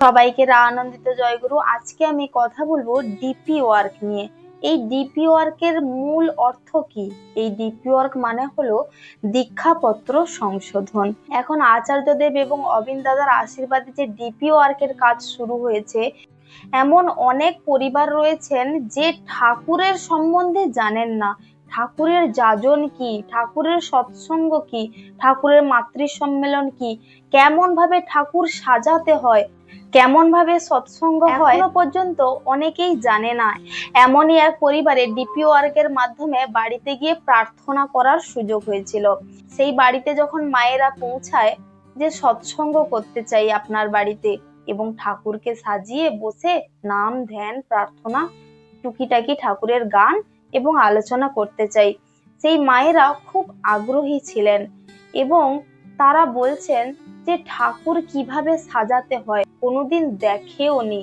সবাইকে আনন্দিত জয়গুরু। আজকে আমি কথা বলবো ডিপি ওয়ার্ক নিয়ে। এই ডিপি ওয়ার্কের মূল অর্থ কি? এই ডিপি ওয়ার্ক মানে হলো দীক্ষাপত্র সংশোধন। এখন আচার্যদেব এবং অবিন দাদার আশীর্বাদে যে ডিপি ওয়ার্কের কাজ শুরু হয়েছে, এমন অনেক পরিবার রয়েছেন যে ঠাকুরের সম্বন্ধে জানেন না। ঠাকুরের যাজন কি, ঠাকুরের সৎসঙ্গ কি, ঠাকুরের মাতৃ সম্মেলন কি, কেমন ভাবে ঠাকুর সাজাতে হয়, কেমন ভাবে সৎসঙ্গ হয়, এখনো পর্যন্ত অনেকেই জানে না। এমনই এক পরিবারে ডিপি ওয়ার্কের মাধ্যমে বাড়িতে গিয়ে প্রার্থনা করার সুযোগ হয়েছিল। সেই বাড়িতে যখন মায়েরা পৌঁছায় যে সৎসঙ্গ করতে চাই আপনার বাড়িতে, এবং ঠাকুরকে সাজিয়ে বসে নাম ধ্যান প্রার্থনা টুকিটাকি ঠাকুরের গান এবং আলোচনা করতে চাই, সেই মায়েরা খুব আগ্রহী ছিলেন এবং তারা বলছেন যে ঠাকুর কিভাবে সাজাতে হয় কোনোদিন দেখেও নি।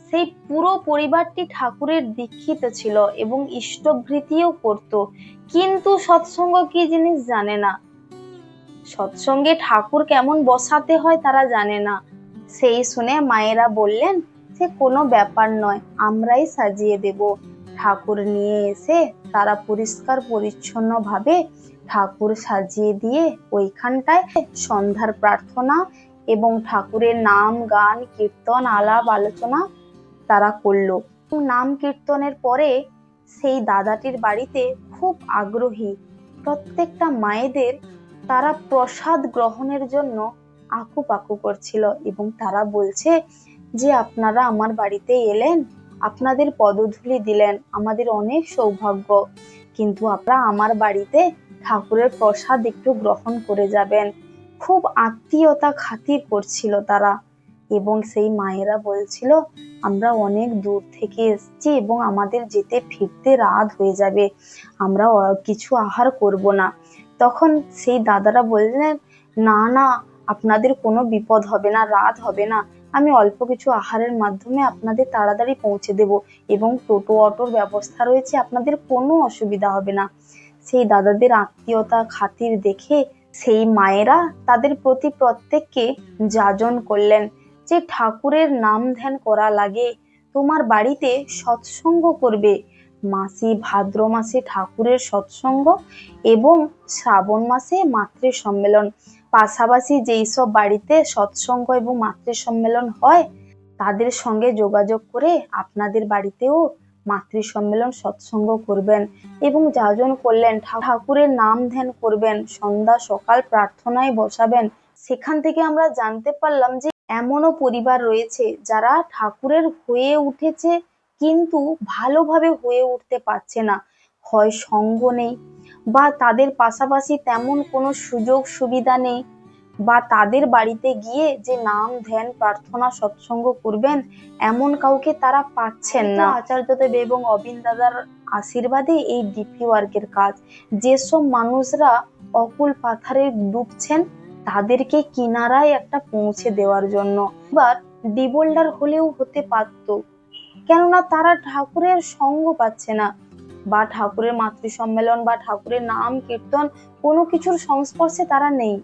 সেই পুরো পরিবারটি ঠাকুরের দীক্ষিত ছিল এবং ইষ্টভৃতিও করত, কিন্তু সৎসঙ্গ কি জিনিস জানে না। সৎসঙ্গে ঠাকুর কেমন বসাতে হয় তারা জানে না। সেই শুনে মায়েরা বললেন যে কোনো ব্যাপার নয়, আমরাই সাজিয়ে দেব। ঠাকুর নিয়ে এসে তারা পরিষ্কার পরিচ্ছন্ন ভাবে ঠাকুর সাজিয়ে দিয়ে ওইখানটায় সন্ধ্যার প্রার্থনা এবং ঠাকুরের নাম গান কীর্তন আলাপ আলোচনা তারা করলো। নাম কীর্তনের পরে সেই দাদাটির বাড়িতে খুব আগ্রহী প্রত্যেকটা মায়েদের তারা প্রসাদ গ্রহণের জন্য আকুপাকু করছিল এবং তারা বলছে যে আপনারা আমার বাড়িতে এলেন, আপনাদের পদধূলি দিলেন, আমাদের অনেক সৌভাগ্য, কিন্তু আপনারা আমার বাড়িতে ঠাকুরের প্রসাদ একটু গ্রহণ করে যাবেন। খুব আত্মীয়তা খাতির করছিল তারা। এবং সেই মায়েরা বলছিল আমরা অনেক দূর থেকে এসেছি এবং আমাদের যেতে ফিরতে রাত হয়ে যাবে, আমরা কিছু আহার করব না। তখন সেই দাদারা বললেন না না, আপনাদের কোনো বিপদ হবে না, রাত হবে না, আমি অল্প কিছু আহারের মাধ্যমে আপনাদের তাড়াতাড়ি পৌঁছে দেব এবং টোটো অটোর ব্যবস্থা রয়েছে, আপনাদের কোনো অসুবিধা হবে না। সেই দাদাদের আত্মীয়তা খাতির দেখে সেই মায়েরা তাদের প্রতি প্রত্যেককে যাজন করলেন যে ঠাকুরের নাম ধ্যান করা লাগে, তোমার বাড়িতে সৎসঙ্গ করবে। মাসি ভাদ্র মাসে ঠাকুরের সৎসঙ্গ এবং শ্রাবণ মাসে মাতৃ সম্মেলন, পাশাপাশি যেই সব বাড়িতে সৎসঙ্গ এবং মাতৃ সম্মেলন হয় তাদের সঙ্গে যোগাযোগ করে আপনাদের বাড়িতেও মাতৃ সম্মেলন সৎসঙ্গ করবেন এবং যাজন করলেন ঠাকুরের নাম ধ্যান করবেন, সন্ধ্যা সকাল প্রার্থনায় বসাবেন। সেখান থেকে আমরা জানতে পারলাম যে এমনও পরিবার রয়েছে যারা ঠাকুরের হয়ে উঠেছে কিন্তু ভালোভাবে হয়ে উঠতে পারছে না, হয় সঙ্গ নেই বা তাদের পাশাপাশি তেমন কোনো সুযোগ সুবিধা নেই, বা তাদের বাড়িতে গিয়ে যে নাম ধ্যান প্রার্থনা সৎসঙ্গ করবেন এমন কাউকে তারা পাচ্ছেন না। আচার্যদেব এবং অবিন দাদার আশীর্বাদে এই ডিপি ওয়ার্কের কাজ, যেসব মানুষরা অকুল পাথারে ডুবছেন তাদেরকে কিনারায় একটা পৌঁছে দেওয়ার জন্য। এবার ডিবোল্ডার হলেও হতে পারত, কেননা তারা ঠাকুরের সঙ্গ পাচ্ছে না, বা ঠাকুরের মাতৃ সম্মেলন বা ঠাকুরের নাম কীর্তন কোনো কিছুর সংস্পর্শে তারা নেই,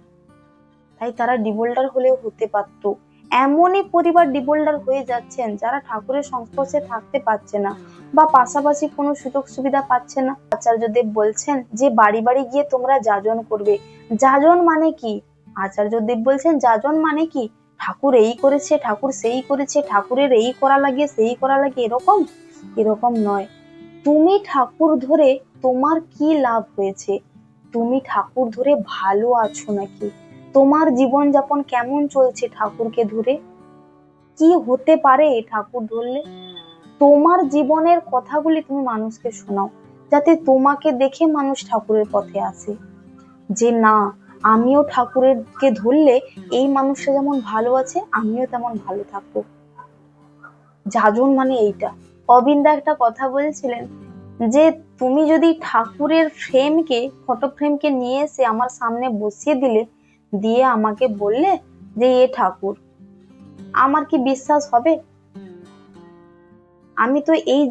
তাই তারা ডিবোল্ডার হলেও হতে পারত। এমনই পরিবার ডিবোল্ডার হয়ে যাচ্ছেন যারা ঠাকুরের সংস্পর্শে থাকতে পারছে না বা পাশাপাশি কোনো সুযোগ সুবিধা পাচ্ছে না। আচার্যদেব বলছেন যে বাড়ি বাড়ি গিয়ে তোমরা যাজন করবে। যাজন মানে কি? আচার্যদেব বলছেন যাজন মানে কি, ঠাকুর এই করেছে, ঠাকুর সেই করেছে, ঠাকুরের এই করা লাগে সেই করা লাগে, এরকম এরকম নয়। তুমি ঠাকুর ধরে তোমার কি লাভ হয়েছে, তুমি ঠাকুর ধরে ভালো আছো নাকি, তোমার জীবন যাপন কেমন চলছে ঠাকুরকে ধরে, কি হতে পারে ঠাকুর ধরলে, তোমার জীবনের কথাগুলি তুমি মানুষকে শোনাও, যাতে তোমাকে দেখে মানুষ ঠাকুরের পথে আসে, যে না আমিও ঠাকুরকে ধরলে এই মানুষটা যেমন ভালো আছে আমিও তেমন ভালো থাকবো। যাজন মানে এইটা। অবিন্দা একটা কথা বলছিলেন যে তুমি যদি ঠাকুরের ফটো ফ্রেমকে নিয়ে এসে আমার সামনে বসিয়ে দিলে, দিয়ে আমাকে বললে যে এ ঠাকুর, আমার কি বিশ্বাস হবে? আমি তো এই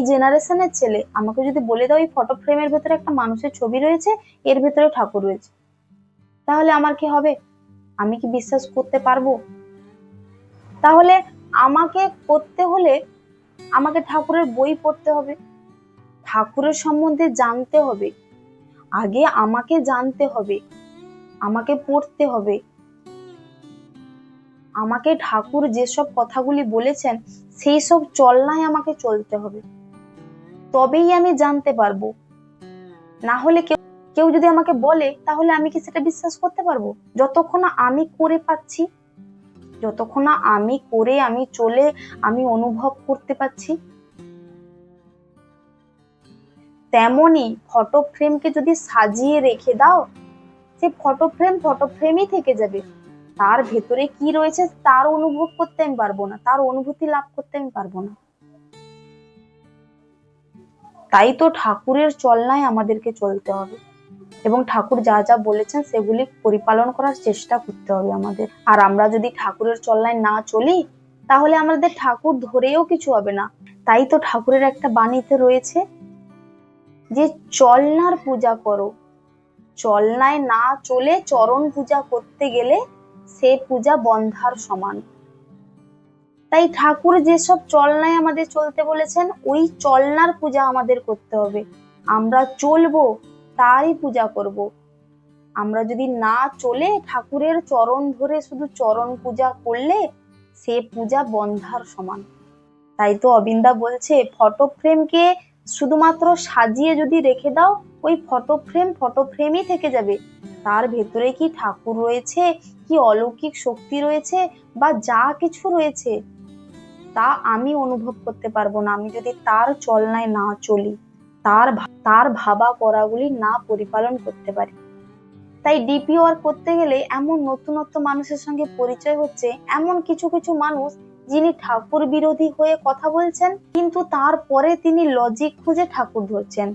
জেনারেশনের ছেলে, আমাকে যদি বলে দাও এই ফটো ফ্রেমের ভেতরে একটা মানুষের ছবি রয়েছে, এর ভেতরে ঠাকুর রয়েছে, তাহলে আমার কি হবে? আমি কি বিশ্বাস করতে পারবো? তাহলে আমাকে করতে হলে আমাকে ঠাকুরের বই পড়তে হবে, ঠাকুরের সম্বন্ধে জানতে হবে, আগে আমাকে জানতে হবে, আমাকে পড়তে হবে, আমাকে ঠাকুর যেসব কথাগুলি বলেছেন সেই সব চলনায় আমাকে চলতে হবে, তবেই আমি জানতে পারবো। না হলে কেউ যদি আমাকে বলে তাহলে আমি কি সেটা বিশ্বাস করতে পারবো? যতক্ষণ না আমি করে পাচ্ছি, যতক্ষণ না আমি করে আমি চলে আমি অনুভব করতে পাচ্ছি। তেমনি ফটো ফ্রেমকে যদি সাজিয়ে রেখে দাও, সে ফটো ফ্রেমই থেকে যাবে, তার ভেতরে কি রয়েছে তার অনুভব করতে আমি পারবো না, তার অনুভূতি লাভ করতে আমি পারবো না। তাই তো ঠাকুরের চলনায় আমাদেরকে চলতে হবে এবং ঠাকুর যা যা বলেছেন সেগুলি পরিপালন করার চেষ্টা করতে হবে আমাদের। আর আমরা যদি ঠাকুরের চলনায় না চলি তাহলে আমাদের ঠাকুর ধরেও কিছু হবে না। তাই তো ঠাকুরের একটা বাণীতে রয়েছে যে চলনার পূজা করো, চলনায় না চলে চরণ পূজা করতে গেলে সে পূজা বন্ধার সমান। তাই ঠাকুর যেসব চলনায় আমাদের চলতে বলেছেন ওই চলনার পূজা আমাদের করতে হবে। আমরা চলবো তারই পূজা করব। আমরা যদি না চলে ঠাকুরের চরণ ধরে শুধু চরণ পূজা করলে সে পূজা বন্ধার সমান। তাই তো অবিন্দা বলছে ফটো ফ্রেমকে শুধুমাত্র সাজিয়ে যদি রেখে দাও ওই ফটো ফ্রেমই থেকে যাবে, তার ভেতরে কি ঠাকুর রয়েছে, কি অলৌকিক শক্তি রয়েছে বা যা কিছু রয়েছে তা আমি অনুভব করতে পারবো না আমি যদি তার চলনায় না চলি, তার ভাবা করাগুলি না পরিপালন করতে পারি। তাই ডিপি ওয়ার্ক করতে গেলে এমন নতুনত্ব মানুষের সঙ্গে পরিচয় হচ্ছে, এমন কিছু কিছু মানুষ যিনি ঠাকুর বিরোধী হয়ে কথা বলছেন কিন্তু তারপরে তিনি লজিক খুঁজে ঠাকুর ধরছেন।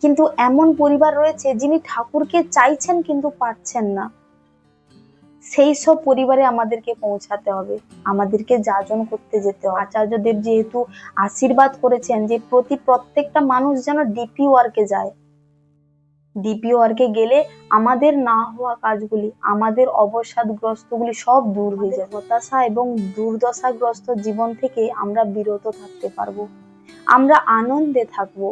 কিন্তু এমন পরিবার রয়েছে যিনি ঠাকুরকে চাইছেন কিন্তু পারছেন না। সেই সব পরিবারে আমাদেরকে পৌঁছাতে হবে, আমাদেরকে যাজন করতে যেতে হবে। আচার্যদেব যেহেতু আশীর্বাদ করেছেন যে প্রত্যেকটা মানুষ যেন ডিপি ওয়ার্কে যায়, ডিপি ওয়ার্কে গেলে আমাদের না হওয়া কাজগুলি, আমাদের অবসাদগ্রস্তগুলি সব দূর হয়ে যাবে। হতাশা এবং দুর্দশাগ্রস্ত জীবন থেকে আমরা বিরত থাকতে পারবো, আমরা আনন্দে থাকবো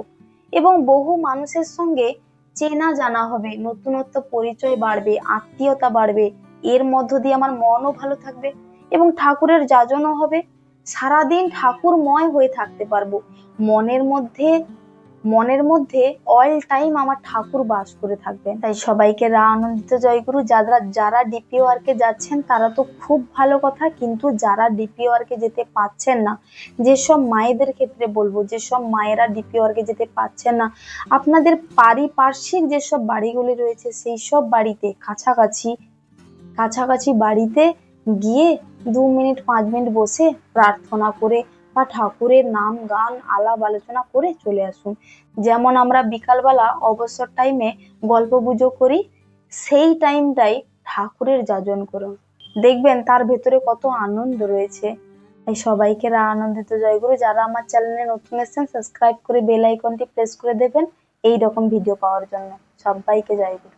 এবং বহু মানুষের সঙ্গে চেনা জানা হবে, নতুনত্ব পরিচয় বাড়বে, আত্মীয়তা বাড়বে, এর মধ্য দিয়ে আমার মনও ভালো থাকবে এবং ঠাকুরের যাজনও হবে। সারাদিন ঠাকুরময় হয়ে থাকতে পারবো, মনের মধ্যে অল টাইম আমার ঠাকুর বাস করে থাকবেন। তাই সবাইকে আনন্দিত জয়গুরু। যারা ডিপি ওয়ার্কে যাচ্ছেন তারা তো খুব ভালো কথা, কিন্তু যারা ডিপি ওয়ার্কে যেতে পারছেন না, যেসব মায়েদের ক্ষেত্রে বলবো, যেসব মায়েরা ডিপি ওয়ার্কে যেতে পারছেন না, আপনাদের পারিপার্শ্বিক যেসব বাড়িগুলি রয়েছে সেই সব বাড়িতে কাছাকাছি বাড়িতে গিয়ে 2 মিনিট 5 মিনিট বসে প্রার্থনা করে বা ঠাকুরের নাম গান আলাপ আলোচনা করে চলে আসুন। যেমন আমরা বিকালবেলা অবসর টাইমে গল্প গুজব করি, সেই টাইমটাই ঠাকুরের যাজন করুন, দেখবেন তার ভেতরে কত আনন্দ রয়েছে। তাই সবাইকে আনন্দিত জয়গুরু। যারা আমার চ্যানেলে নতুন এসেছেন সাবস্ক্রাইব করে বেল আইকনটি প্রেস করে দেবেন এই রকম ভিডিও পাওয়ার জন্য। সবাইকে জয়গুরু।